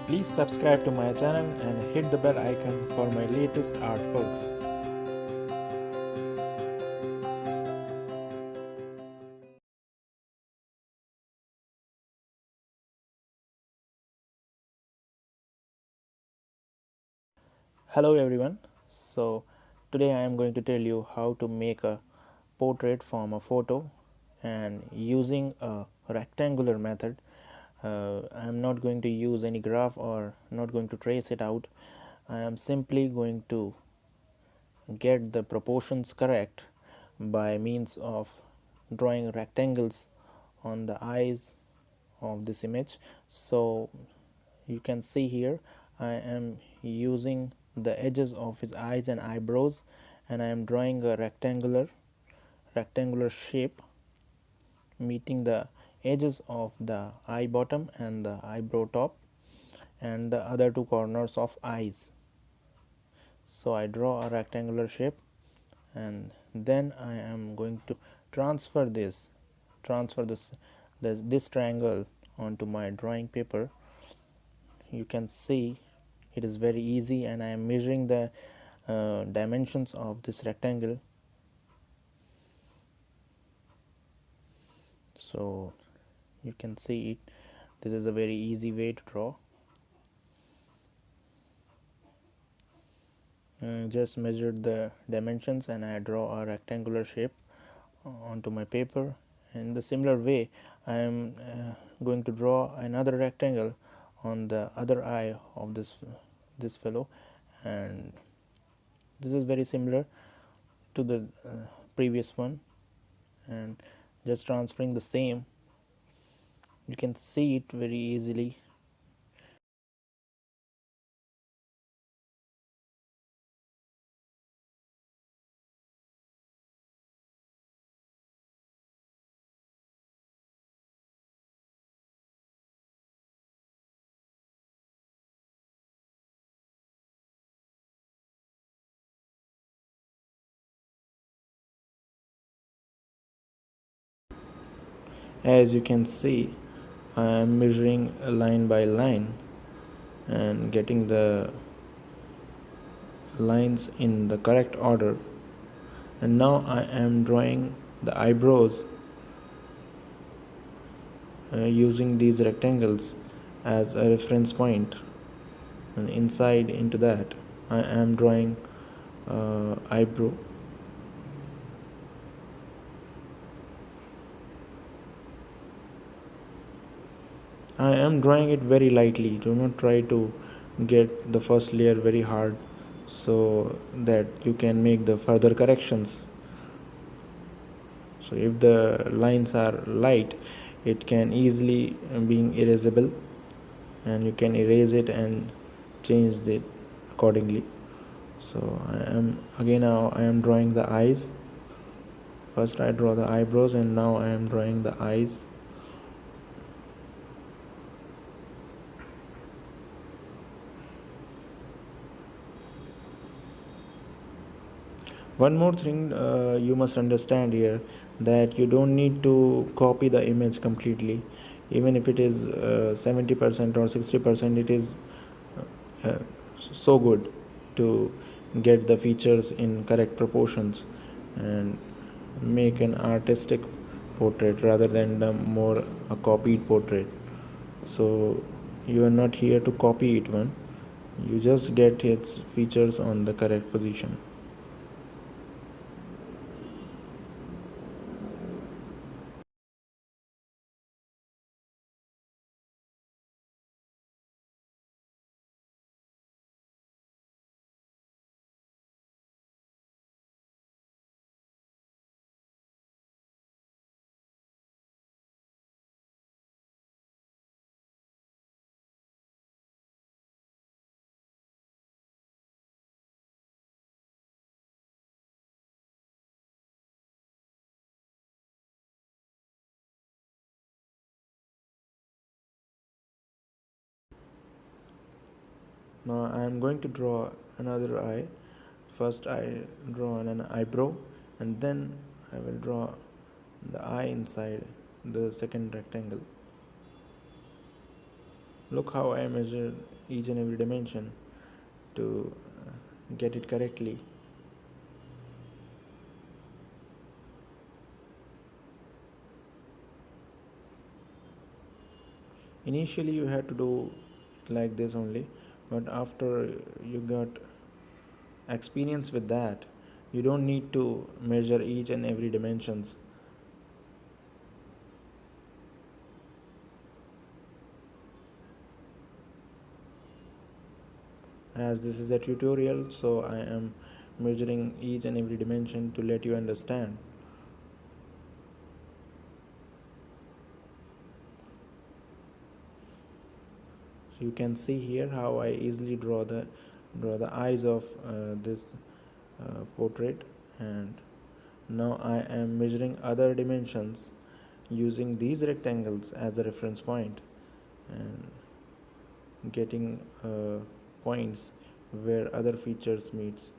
Please subscribe to my channel and hit the bell icon for my latest artworks. Hello everyone. So today I am going to tell you how to make a portrait from a photo and using a rectangular method. I am not going to use any graph or not going to trace it out. I am simply going to get the proportions correct by means of drawing rectangles on the eyes of this image. So you can see here I am using the edges of his eyes and eyebrows, and I am drawing a rectangular shape meeting the edges of the eye bottom and the eyebrow top and the other two corners of eyes. So I draw a rectangular shape, and then I am going to transfer this triangle onto my drawing paper. You can see it is very easy, and I am measuring the dimensions of this rectangle. So you can see it. This is a very easy way to draw. Just measured the dimensions and I draw a rectangular shape onto my paper. In the similar way, I am going to draw another rectangle on the other eye of this fellow, and this is very similar to the previous one, and just transferring the same, you can see it very easily. As you can see, I am measuring line by line and getting the lines in the correct order, and now I am drawing the eyebrows using these rectangles as a reference point, and inside into that I am drawing eyebrow. I am drawing it very lightly. Do not try to get the first layer very hard so that you can make the further corrections. So if the lines are light, it can easily being erasable, and you can erase it and change it accordingly. So now I am drawing the eyes. First I draw the eyebrows, and now I am drawing the eyes. One more thing you must understand here, that you don't need to copy the image completely. Even if it is 70% or 60%, it is uh, so good to get the features in correct proportions and make an artistic portrait rather than more a copied portrait. So you are not here to copy it one, you just get its features on the correct position. Now I am going to draw another eye. First I draw an eyebrow, and then I will draw the eye inside the second rectangle. Look how I measure each and every dimension to get it correctly. Initially you had to do it like this only, but after you got experience with that, you don't need to measure each and every dimensions. As this is a tutorial, so I am measuring each and every dimension to let you understand. So you can see here how I easily draw the eyes of this portrait, and now I am measuring other dimensions using these rectangles as a reference point and getting points where other features meets.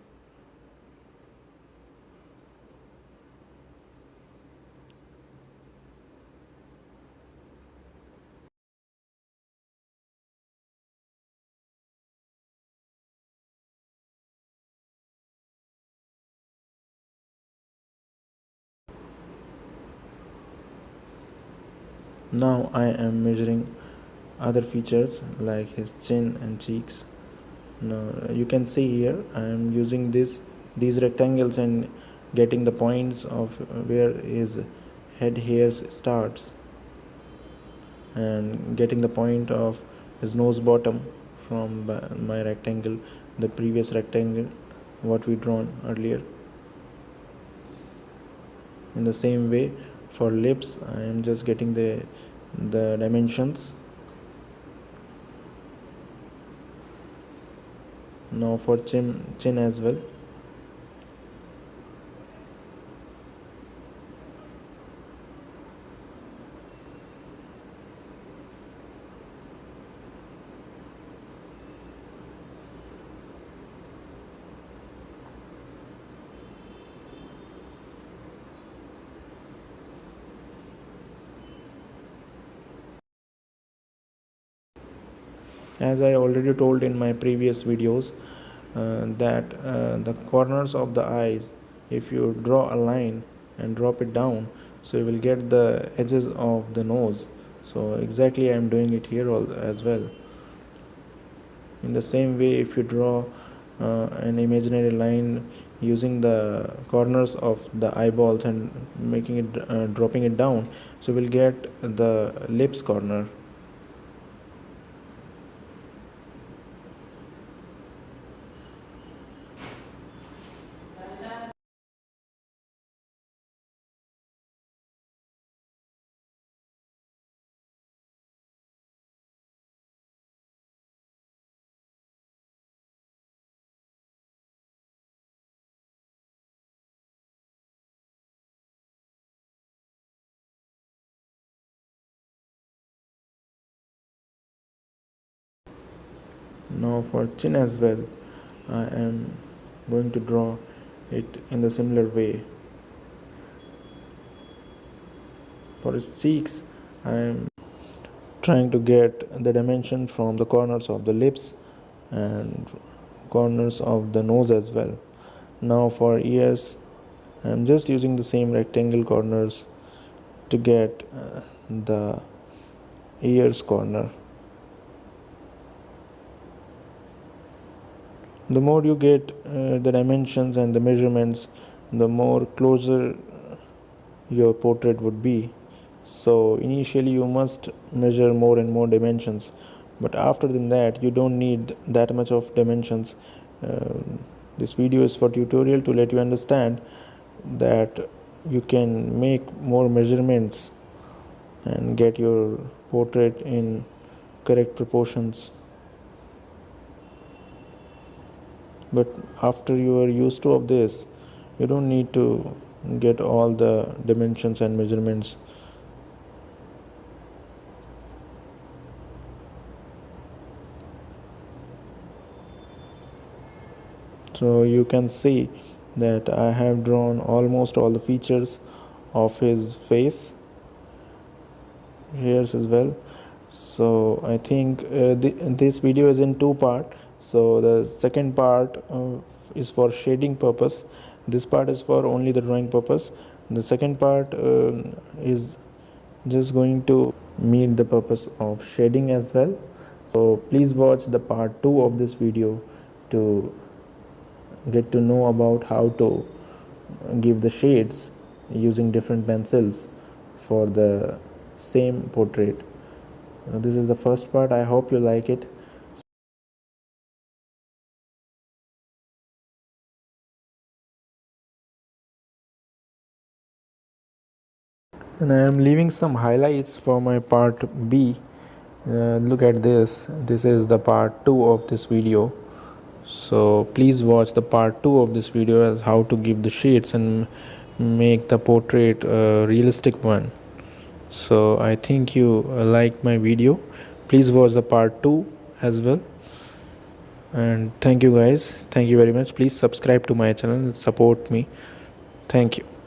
Now I am measuring other features like his chin and cheeks. Now you can see here I am using these rectangles and getting the points of where his head hairs starts, and getting the point of his nose bottom from my rectangle, the previous rectangle what we drawn earlier. In the same way, for lips I am just getting the dimensions. Now for chin as well. As I already told in my previous videos, that the corners of the eyes, if you draw a line and drop it down, so you will get the edges of the nose. So exactly I am doing it here as well. In the same way, if you draw an imaginary line using the corners of the eyeballs and making it dropping it down, so we'll get the lips corner. Now for chin as well, I am going to draw it in the similar way. For its cheeks, I am trying to get the dimension from the corners of the lips and corners of the nose as well. Now for ears, I am just using the same rectangle corners to get the ears corner. The more you get the dimensions and the measurements, the more closer your portrait would be. So initially you must measure more and more dimensions, but after that you don't need that much of dimensions. uh, this video is for tutorial to let you understand that you can make more measurements and get your portrait in correct proportions. But after you are used to of this, you don't need to get all the dimensions and measurements. So you can see that I have drawn almost all the features of his face, hairs as well. So I think this video is in two part. So the second part is for shading purpose. This part is for only the drawing purpose. The second part is just going to meet the purpose of shading as well. So please watch the part 2 of this video to get to know about how to give the shades using different pencils for the same portrait. This is the first part. I hope you like it. And I am leaving some highlights for my part B. Look at this. This is the part 2 of this video. So please watch the part 2 of this video as how to give the shades and make the portrait a realistic one. So I think you liked my video. Please watch the part 2 as well. And thank you guys. Thank you very much. Please subscribe to my channel and support me. Thank you.